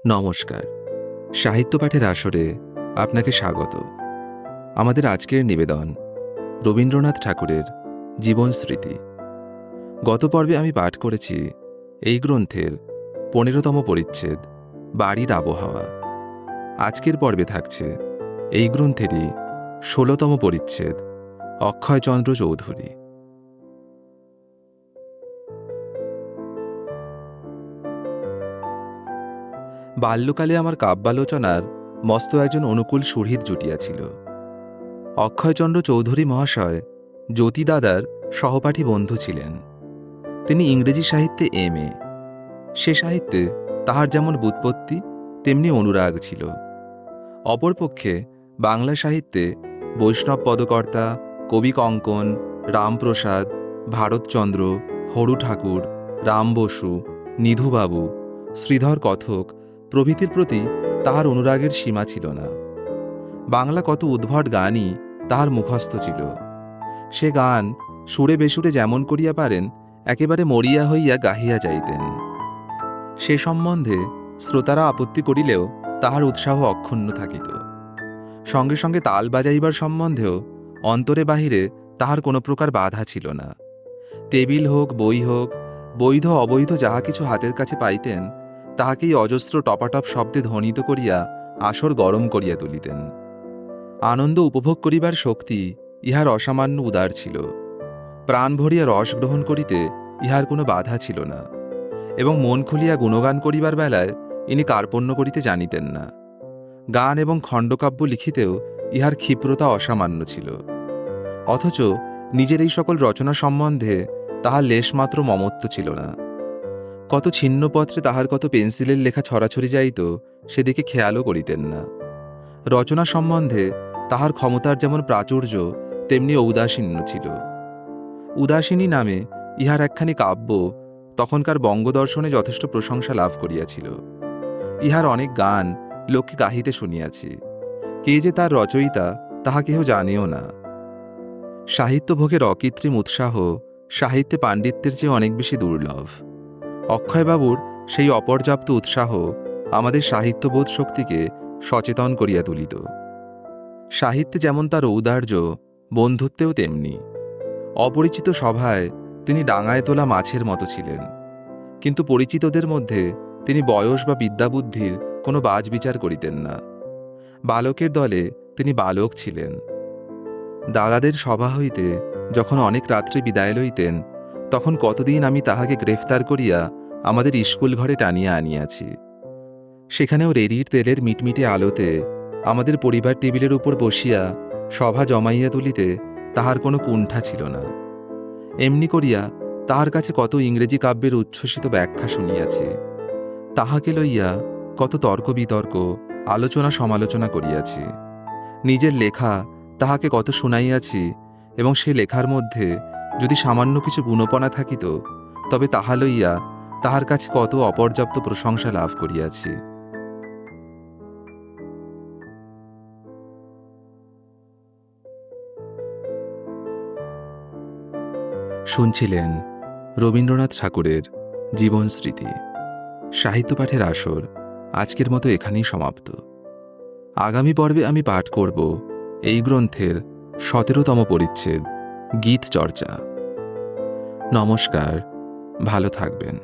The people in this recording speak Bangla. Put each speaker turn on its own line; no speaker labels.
নমস্কার। সাহিত্য পাঠের আসরে আপনাকে স্বাগত। আমাদের আজকের নিবেদন রবীন্দ্রনাথ ঠাকুরের জীবন স্মৃতি। গত পর্বে আমি পাঠ করেছি এই গ্রন্থের ১৫তম পরিচ্ছেদ বাড়ির আবহাওয়া। আজকের পর্বে থাকছে এই গ্রন্থেরই ১৬তম পরিচ্ছেদ অক্ষয়চন্দ্র চৌধুরী। বাল্যকালে আমার কাব্যালোচনার মস্ত একজন অনুকূল সুহৃদ জুটিয়াছিল। অক্ষয়চন্দ্র চৌধুরী মহাশয় জ্যোতিদাদার সহপাঠী বন্ধু ছিলেন। তিনি ইংরেজি সাহিত্যে এম.এ। সে সাহিত্যে তাহার যেমন ব্যুৎপত্তি তেমনি অনুরাগ ছিল। অপরপক্ষে বাংলা সাহিত্যে বৈষ্ণব পদকর্তা, কবি কঙ্কন, রামপ্রসাদ, ভারতচন্দ্র, হরু ঠাকুর, রাম বসু, নিধুবাবু, শ্রীধর কথক প্রভৃতির প্রতি তাহার অনুরাগের সীমা ছিল না। বাংলা কত উদ্ভট গানই তাহার মুখস্থ ছিল। সে গান সুরে বেসুরে যেমন করিয়া পারেন একেবারে মরিয়া হইয়া গাহিয়া যাইতেন। সে সম্বন্ধে শ্রোতারা আপত্তি করিলেও তাহার উৎসাহ অক্ষুণ্ণ থাকিত। সঙ্গে সঙ্গে তাল বাজাইবার সম্বন্ধেও অন্তরে বাহিরে তাহার কোনো প্রকার বাধা ছিল না। টেবিল হোক, বই হোক, বৈধ অবৈধ যাহা কিছু হাতের কাছে পাইতেন তাহাকেই অজস্র টপাটপ শব্দে ধ্বনিত করিয়া আসর গরম করিয়া তুলিতেন। আনন্দ উপভোগ করিবার শক্তি ইহার অসামান্য উদার ছিল। প্রাণ ভরিয়া রস গ্রহণ করিতে ইহার কোনো বাধা ছিল না, এবং মন খুলিয়া গুণগান করিবার বেলায় ইনি কার্পণ্য করিতে জানিতেন না। গান এবং খণ্ডকাব্য লিখিতেও ইহার ক্ষিপ্রতা অসামান্য ছিল। অথচ নিজের এই সকল রচনা সম্বন্ধে তাহার লেশমাত্র মমত্ব ছিল না। কত ছিন্নপত্রে তাহার কত পেন্সিলের লেখা ছড়াছড়ি যাইত সেদিকে খেয়ালও করিতেন না। রচনা সম্বন্ধে তাহার ক্ষমতার যেমন প্রাচুর্য তেমনি ঔদাসীন্য ছিল। উদাসিনী নামে ইহার একখানি কাব্য তখনকার বঙ্গদর্শনে যথেষ্ট প্রশংসা লাভ করিয়াছিল। ইহার অনেক গান লোককে গাহিতে শুনিয়াছি। কে যে তার রচয়িতা তাহা কেহ জানেও না। সাহিত্যভোগের অকৃত্রিম উৎসাহ সাহিত্যে পাণ্ডিত্যের চেয়ে অনেক বেশি দুর্লভ। অক্ষয়বাবুর সেই অপর্যাপ্ত উৎসাহ আমাদের সাহিত্যবোধ শক্তিকে সচেতন করিয়া তুলিত। সাহিত্যে যেমন তার ঔদার্য, বন্ধুত্বেও তেমনি। অপরিচিত সভায় তিনি ডাঙায় তোলা মাছের মতো ছিলেন, কিন্তু পরিচিতদের মধ্যে তিনি বয়স বা বিদ্যাবুদ্ধির কোনো বাজ বিচার করিতেন না। বালকের দলে তিনি বালক ছিলেন। দাদাদের সভা হইতে যখন অনেক রাত্রে বিদায় লইতেন তখন কতদিন আমি তাহাকে গ্রেফতার করিয়া আমাদের স্কুল ঘরে টানিয়া আনিয়াছি। সেখানেও রেড়ির তেলের মিটমিটে আলোতে আমাদের পরিবার টেবিলের উপর বসিয়া সভা জমাইয়া তুলিতে তাহার কোনো কুণ্ঠা ছিল না। এমনি করিয়া তাহার কাছে কত ইংরেজি কাব্যের উচ্ছ্বসিত ব্যাখ্যা শুনিয়াছি। তাহাকে লইয়া কত তর্ক বিতর্ক, আলোচনা সমালোচনা করিয়াছি। নিজের লেখা তাহাকে কত শুনাইয়াছি, এবং সে লেখার মধ্যে যদি সামান্য কিছু গুণপনা থাকিত তবে তাহা লইয়া তাহার কাছে কত অপর্যাপ্ত প্রশংসা লাভ করিয়াছি। শুনছিলেন রবীন্দ্রনাথ ঠাকুরের জীবন স্মৃতি। সাহিত্য পাঠের আসর আজকের মতো এখানেই সমাপ্ত। আগামী পর্বে আমি পাঠ করব এই গ্রন্থের ১৭তম পরিচ্ছেদ গীত চর্চা। নমস্কার, ভালো থাকবেন।